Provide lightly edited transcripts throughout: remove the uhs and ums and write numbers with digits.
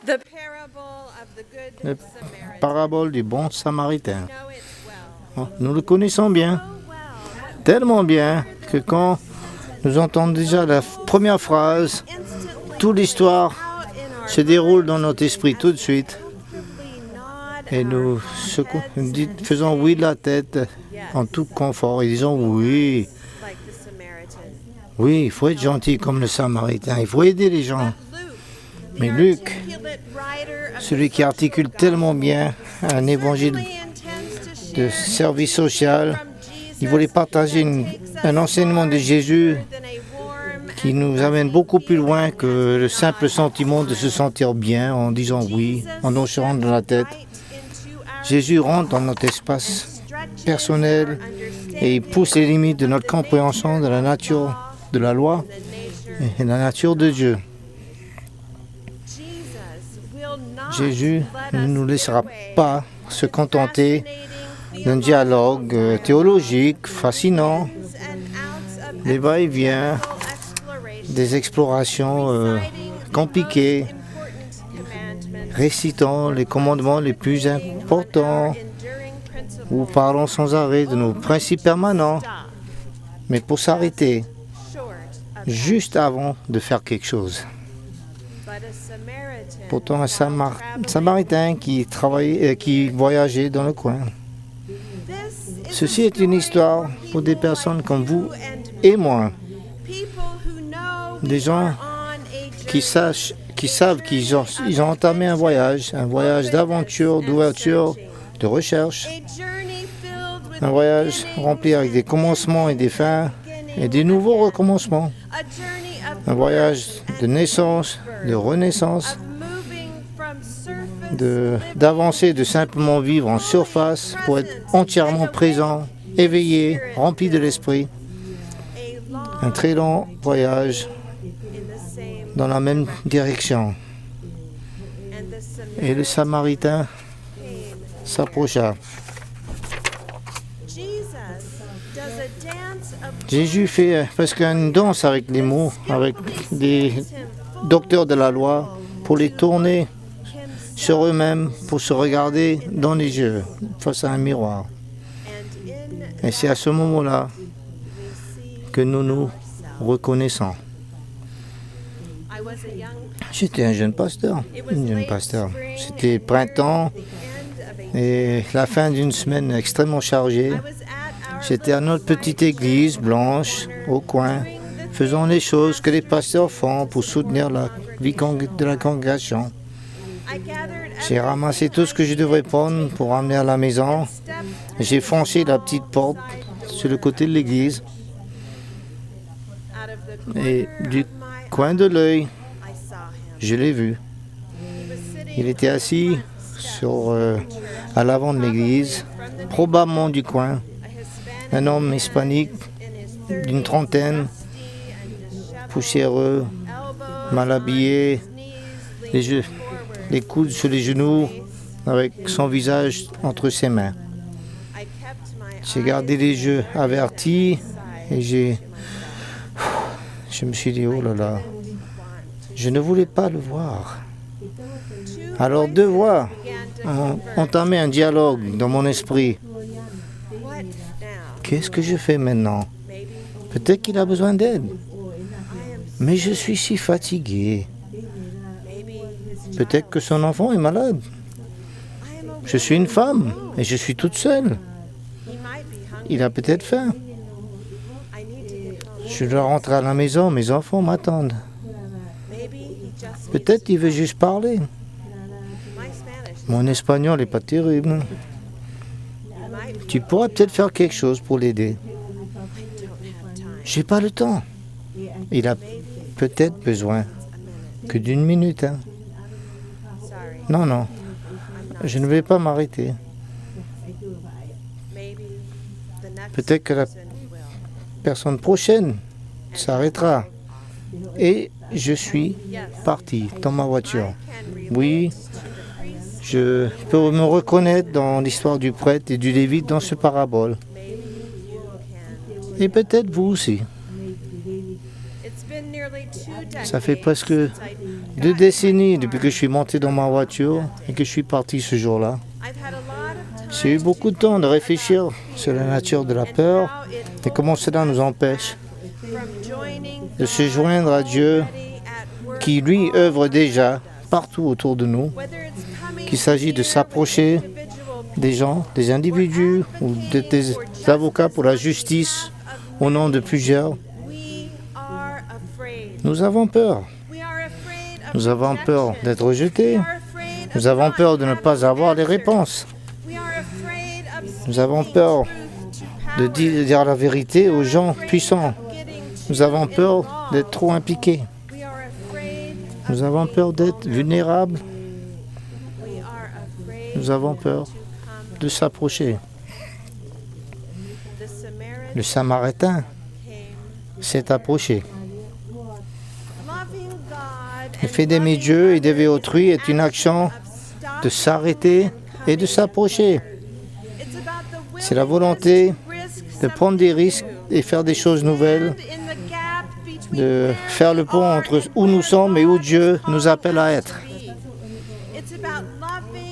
La parabole du bon samaritain. Nous le connaissons bien, tellement bien que quand nous entendons déjà la première phrase, toute l'histoire se déroule dans notre esprit tout de suite. Et nous faisons oui de la tête en tout confort et disons oui. Oui, il faut être gentil comme le Samaritain, il faut aider les gens. Mais Luc, celui qui articule tellement bien un évangile de service social, il voulait partager un enseignement de Jésus qui nous amène beaucoup plus loin que le simple sentiment de se sentir bien en disant oui, en hochant de la tête. Jésus rentre dans notre espace personnel et il pousse les limites de notre compréhension de la nature de la loi et de la nature de Dieu. Jésus ne nous laissera pas se contenter d'un dialogue théologique fascinant, des va-et-vient, des explorations compliquées, récitant les commandements les plus importants ou parlons sans arrêt de nos principes permanents, mais pour s'arrêter juste avant de faire quelque chose. Pourtant, un Samaritain qui voyageait dans le coin. Ceci est une histoire pour des personnes comme vous et moi. Des gens qui savent qu'ils ont entamé un voyage d'aventure, d'ouverture, de recherche. Un voyage rempli avec des commencements et des fins et des nouveaux recommencements. Un voyage de naissance, de renaissance, d'avancer, de simplement vivre en surface pour être entièrement présent, éveillé, rempli de l'esprit. Un très long voyage dans la même direction. Et le Samaritain s'approcha. Jésus fait presque une danse avec les mots, avec des docteurs de la loi, pour les tourner sur eux-mêmes, pour se regarder dans les yeux, face à un miroir. Et c'est à ce moment-là que nous nous reconnaissons. J'étais un jeune pasteur, C'était le printemps et la fin d'une semaine extrêmement chargée. J'étais à notre petite église blanche, au coin, faisant les choses que les pasteurs font pour soutenir la vie de la congrégation. J'ai ramassé tout ce que je devrais prendre pour ramener à la maison. J'ai franchi la petite porte sur le côté de l'église. Et du coin de l'œil, je l'ai vu. Il était assis à l'avant de l'église, probablement du coin. Un homme hispanique d'une trentaine, poussiéreux, mal habillé, les coudes sur les genoux, avec son visage entre ses mains. J'ai gardé les yeux avertis et je me suis dit, oh là là, je ne voulais pas le voir. Alors deux voix ont entamé un dialogue dans mon esprit. Qu'est-ce que je fais maintenant? Peut-être qu'il a besoin d'aide. Mais je suis si fatigué. Peut-être que son enfant est malade. Je suis une femme et je suis toute seule. Il a peut-être faim. Je dois rentrer à la maison, mes enfants m'attendent. Peut-être qu'il veut juste parler. Mon espagnol n'est pas terrible. Tu pourrais peut-être faire quelque chose pour l'aider. J'ai pas le temps. Il a peut-être besoin que d'une minute. Non, je ne vais pas m'arrêter. Peut-être que la personne prochaine s'arrêtera. Et je suis parti dans ma voiture. Oui, je peux me reconnaître dans l'histoire du prêtre et du lévite dans ce parabole. Et peut-être vous aussi. Ça fait presque 2 décennies depuis que je suis monté dans ma voiture et que je suis parti ce jour-là. J'ai eu beaucoup de temps de réfléchir sur la nature de la peur et comment cela nous empêche de se joindre à Dieu qui, lui, œuvre déjà partout autour de nous, qu'il s'agit de s'approcher des gens, des individus ou des avocats pour la justice au nom de plusieurs. Nous avons peur. Nous avons peur d'être rejetés. Nous avons peur de ne pas avoir les réponses. Nous avons peur de dire la vérité aux gens puissants. Nous avons peur d'être trop impliqués. Nous avons peur d'être vulnérables. Nous avons peur de s'approcher. Le Samaritain s'est approché. Le fait d'aimer Dieu et d'aimer autrui est une action de s'arrêter et de s'approcher. C'est la volonté de prendre des risques et faire des choses nouvelles, de faire le pont entre où nous sommes et où Dieu nous appelle à être.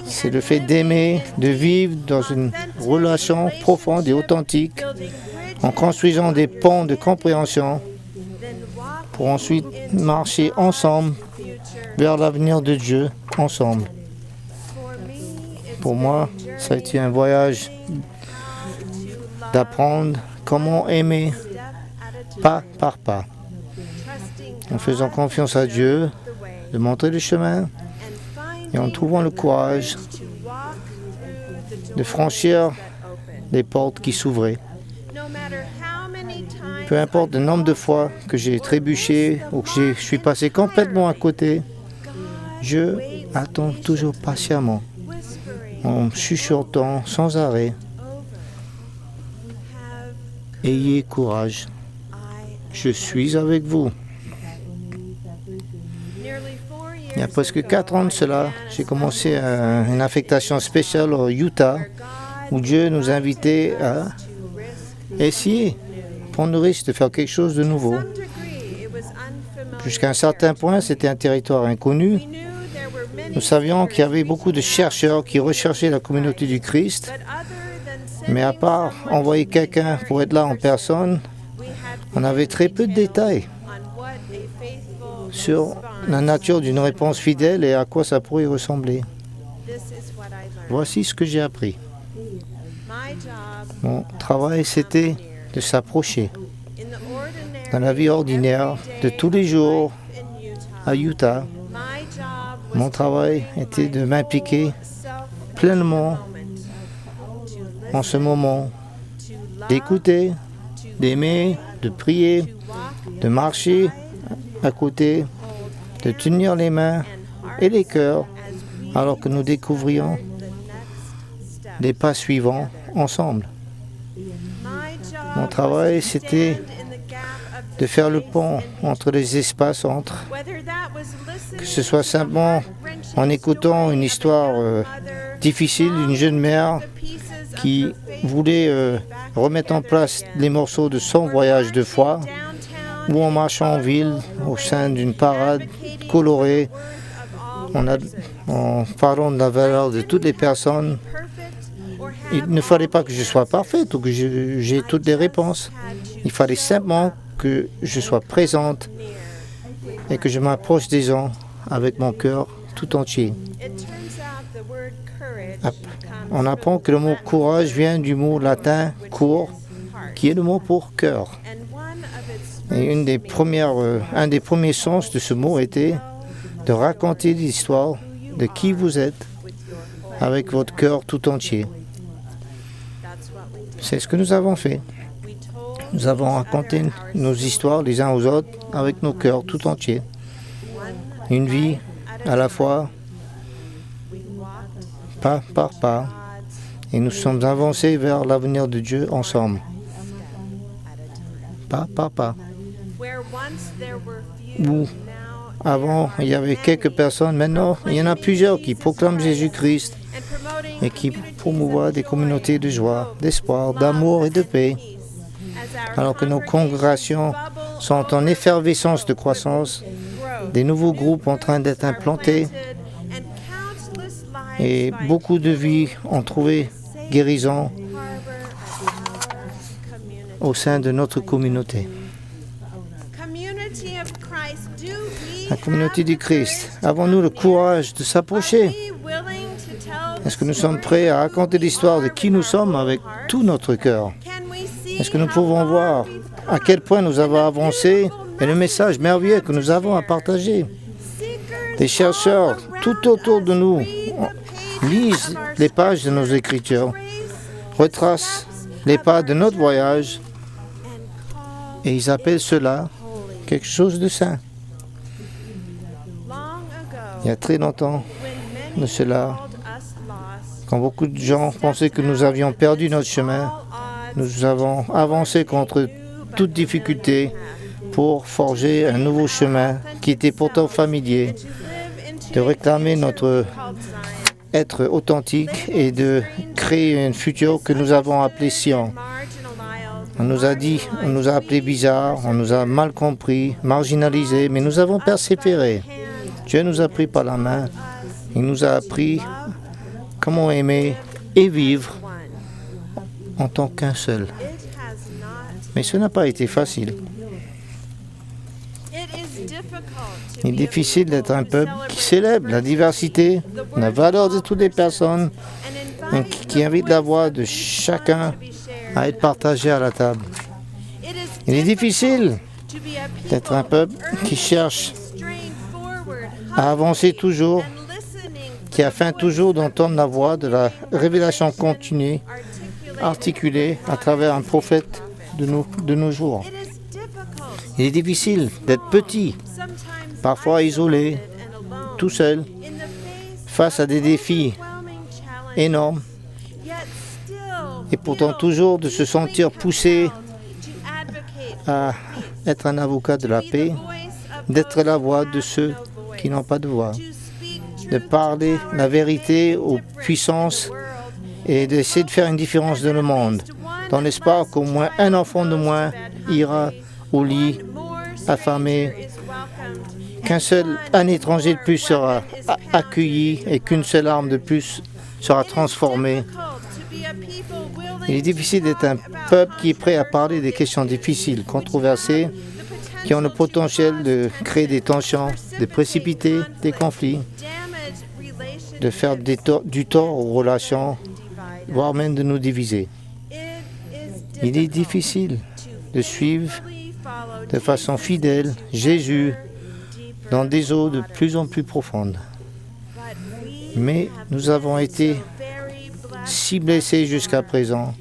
C'est le fait d'aimer, de vivre dans une relation profonde et authentique, en construisant des ponts de compréhension pour ensuite marcher ensemble vers l'avenir de Dieu, ensemble. Pour moi, ça a été un voyage d'apprendre comment aimer pas par pas, en faisant confiance à Dieu, de montrer le chemin et en trouvant le courage de franchir les portes qui s'ouvraient. Peu importe le nombre de fois que j'ai trébuché ou que je suis passé complètement à côté, Dieu attend toujours patiemment, en chuchotant sans arrêt. Ayez courage, je suis avec vous. Il y a presque 4 ans de cela, j'ai commencé une affectation spéciale au Utah, où Dieu nous invitait à essayer, prendre le risque de faire quelque chose de nouveau. Jusqu'à un certain point, c'était un territoire inconnu. Nous savions qu'il y avait beaucoup de chercheurs qui recherchaient la communauté du Christ, mais à part envoyer quelqu'un pour être là en personne, on avait très peu de détails sur la nature d'une réponse fidèle et à quoi ça pourrait ressembler. Voici ce que j'ai appris. Mon travail, c'était de s'approcher. Dans la vie ordinaire de tous les jours à Utah, mon travail était de m'impliquer pleinement en ce moment, d'écouter, d'aimer, de prier, de marcher à côté, de tenir les mains et les cœurs alors que nous découvrions les pas suivants ensemble. Mon travail, c'était de faire le pont entre les espaces que ce soit simplement en écoutant une histoire difficile d'une jeune mère qui voulait remettre en place les morceaux de son voyage de foi, ou en marchant en ville au sein d'une parade colorée, en parlant de la valeur de toutes les personnes. Il ne fallait pas que je sois parfaite ou que j'ai toutes les réponses. Il fallait simplement que je sois présente et que je m'approche des gens avec mon cœur tout entier. On apprend que le mot courage vient du mot latin cour, qui est le mot pour cœur. Et un des premiers sens de ce mot était de raconter l'histoire de qui vous êtes avec votre cœur tout entier. C'est ce que nous avons fait. Nous avons raconté nos histoires les uns aux autres avec nos cœurs tout entiers. Une vie à la fois, pas par pas, et nous sommes avancés vers l'avenir de Dieu ensemble. Pas par pas. Où avant il y avait quelques personnes, maintenant il y en a plusieurs qui proclament Jésus-Christ et qui promouvoient des communautés de joie, d'espoir, d'amour et de paix. Alors que nos congrégations sont en effervescence de croissance, des nouveaux groupes en train d'être implantés et beaucoup de vies ont trouvé guérison au sein de notre communauté. La communauté du Christ, avons-nous le courage de s'approcher? Est-ce que nous sommes prêts à raconter l'histoire de qui nous sommes avec tout notre cœur? Est-ce que nous pouvons voir à quel point nous avons avancé et le message merveilleux que nous avons à partager? Des chercheurs tout autour de nous lisent les pages de nos Écritures, retracent les pas de notre voyage et ils appellent cela quelque chose de saint. Il y a très longtemps de cela, quand beaucoup de gens pensaient que nous avions perdu notre chemin, nous avons avancé contre toute difficulté pour forger un nouveau chemin qui était pourtant familier, de réclamer notre être authentique et de créer un futur que nous avons appelé Sion. On nous a appelé bizarre, on nous a mal compris, marginalisés, mais nous avons persévéré. Dieu nous a pris par la main, il nous a appris comment aimer et vivre en tant qu'un seul. Mais ce n'a pas été facile. Il est difficile d'être un peuple qui célèbre la diversité, la valeur de toutes les personnes et qui invite la voix de chacun à être partagée à la table. Il est difficile d'être un peuple qui cherche à avancer toujours, qui a faim toujours d'entendre la voix de la révélation continue, articulée à travers un prophète de nos jours. Il est difficile d'être petit, parfois isolé, tout seul, face à des défis énormes, et pourtant toujours de se sentir poussé à être un avocat de la paix, d'être la voix de ceux qui n'ont pas de voix, de parler la vérité aux puissances et d'essayer de faire une différence dans le monde, dans l'espoir qu'au moins un enfant de moins ira au lit affamé, un étranger de plus sera accueilli et qu'une seule arme de plus sera transformée. Il est difficile d'être un peuple qui est prêt à parler des questions difficiles, controversées, qui ont le potentiel de créer des tensions, de précipiter des conflits, de faire du tort aux relations, voire même de nous diviser. Il est difficile de suivre de façon fidèle Jésus dans des eaux de plus en plus profondes. Mais nous avons été si blessés jusqu'à présent.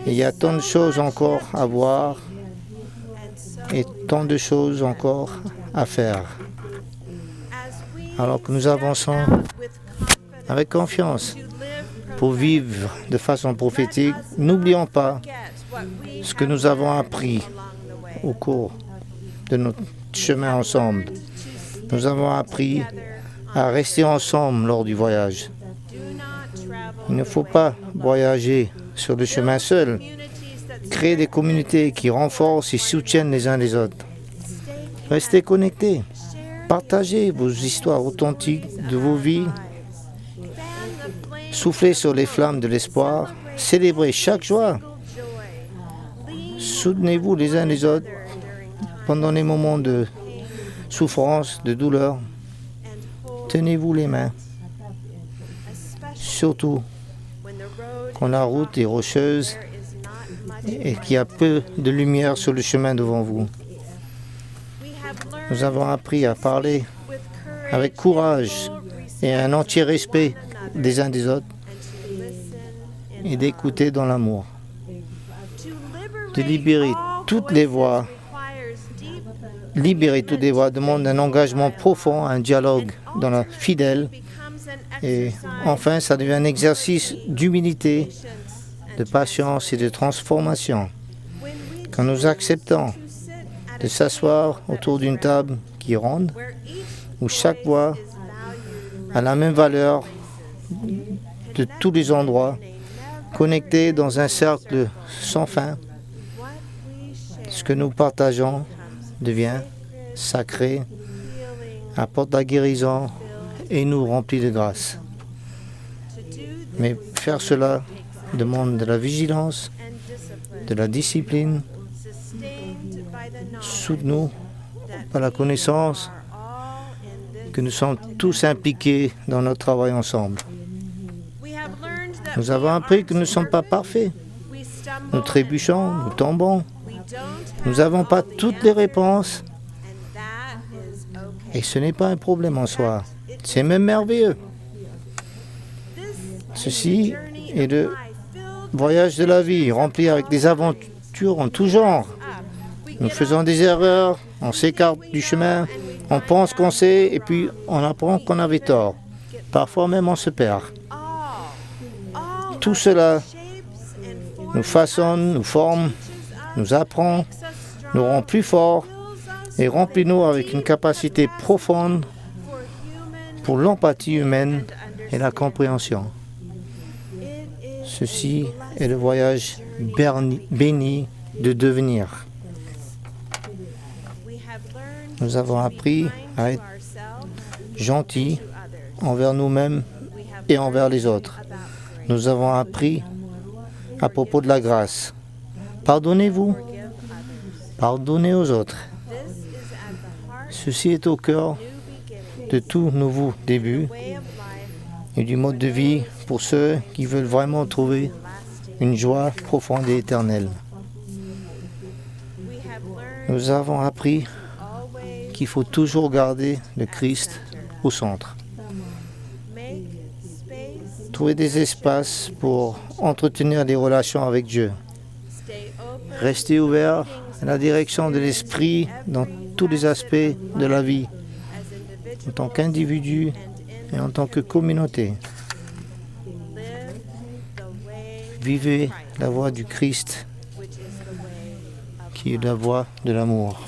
Et il y a tant de choses encore à voir et tant de choses encore à faire. Alors que nous avançons avec confiance pour vivre de façon prophétique, n'oublions pas ce que nous avons appris au cours de notre chemin ensemble. Nous avons appris à rester ensemble lors du voyage. Il ne faut pas voyager sur le chemin seul. Créer des communautés qui renforcent et soutiennent les uns les autres. Restez connectés. Partagez vos histoires authentiques de vos vies. Soufflez sur les flammes de l'espoir. Célébrez chaque joie. Soutenez-vous les uns les autres pendant les moments de souffrance, de douleur. Tenez-vous les mains. Surtout quand la route est rocheuse et qu'il y a peu de lumière sur le chemin devant vous. Nous avons appris à parler avec courage et un entier respect des uns des autres et d'écouter dans l'amour. De libérer toutes les voix demande un engagement profond, un dialogue dans la fidèle. Et enfin, ça devient un exercice d'humilité, de patience et de transformation. Quand nous acceptons de s'asseoir autour d'une table qui est ronde, où chaque voix a la même valeur de tous les endroits, connectés dans un cercle sans fin, ce que nous partageons devient sacré apporte la guérison et nous remplit de grâce. Mais faire cela demande de la vigilance, de la discipline, soutenu par la connaissance que nous sommes tous impliqués dans notre travail ensemble. Nous avons appris que nous ne sommes pas parfaits. Nous trébuchons, nous tombons. Nous n'avons pas toutes les réponses. Et ce n'est pas un problème en soi. C'est même merveilleux. Ceci est le voyage de la vie, rempli avec des aventures en tout genre. Nous faisons des erreurs, on s'écarte du chemin, on pense qu'on sait et puis on apprend qu'on avait tort. Parfois même on se perd. Tout cela nous façonne, nous forme, nous apprend, nous rend plus forts et remplit-nous avec une capacité profonde pour l'empathie humaine et la compréhension. Ceci est le voyage béni de devenir. Nous avons appris à être gentils envers nous-mêmes et envers les autres. Nous avons appris à propos de la grâce. Pardonnez-vous, pardonnez aux autres. Ceci est au cœur de tout nouveau début et du mode de vie pour ceux qui veulent vraiment trouver une joie profonde et éternelle. Nous avons appris qu'il faut toujours garder le Christ au centre. Trouver des espaces pour entretenir des relations avec Dieu. Rester ouvert à la direction de l'Esprit dans tous les aspects de la vie, en tant qu'individu et en tant que communauté. Vivez la voie du Christ, qui est la voie de l'amour.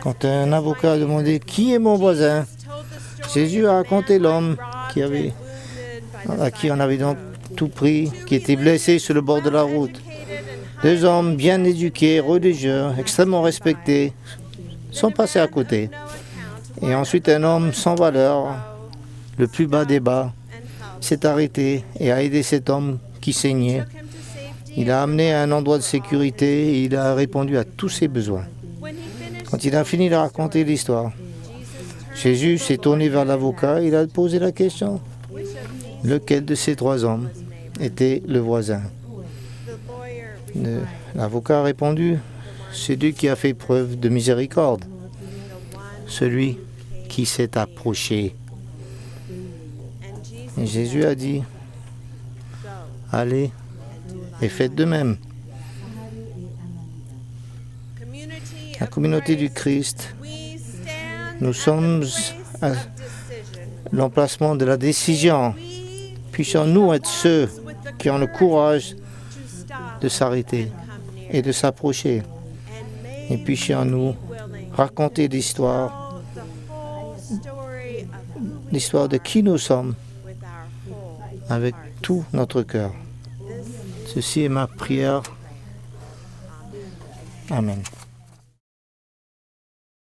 Quand un avocat a demandé « Qui est mon voisin ?», Jésus a raconté l'homme à qui on avait donc tout pris, qui était blessé sur le bord de la route. Deux hommes bien éduqués, religieux, extrêmement respectés, sont passés à côté. Et ensuite, un homme sans valeur, le plus bas des bas, s'est arrêté et a aidé cet homme qui saignait. Il l'a amené à un endroit de sécurité et il a répondu à tous ses besoins. Quand il a fini de raconter l'histoire, Jésus s'est tourné vers l'avocat et il a posé la question. Lequel de ces trois hommes était le voisin? L'avocat a répondu, celui qui a fait preuve de miséricorde, celui qui s'est approché. Et Jésus a dit, allez et faites de même. La communauté du Christ, nous sommes à l'emplacement de la décision. Puissions-nous être ceux qui ont le courage de s'arrêter et de s'approcher. Et puissions-nous raconter l'histoire de qui nous sommes avec tout notre cœur. Ceci est ma prière. Amen.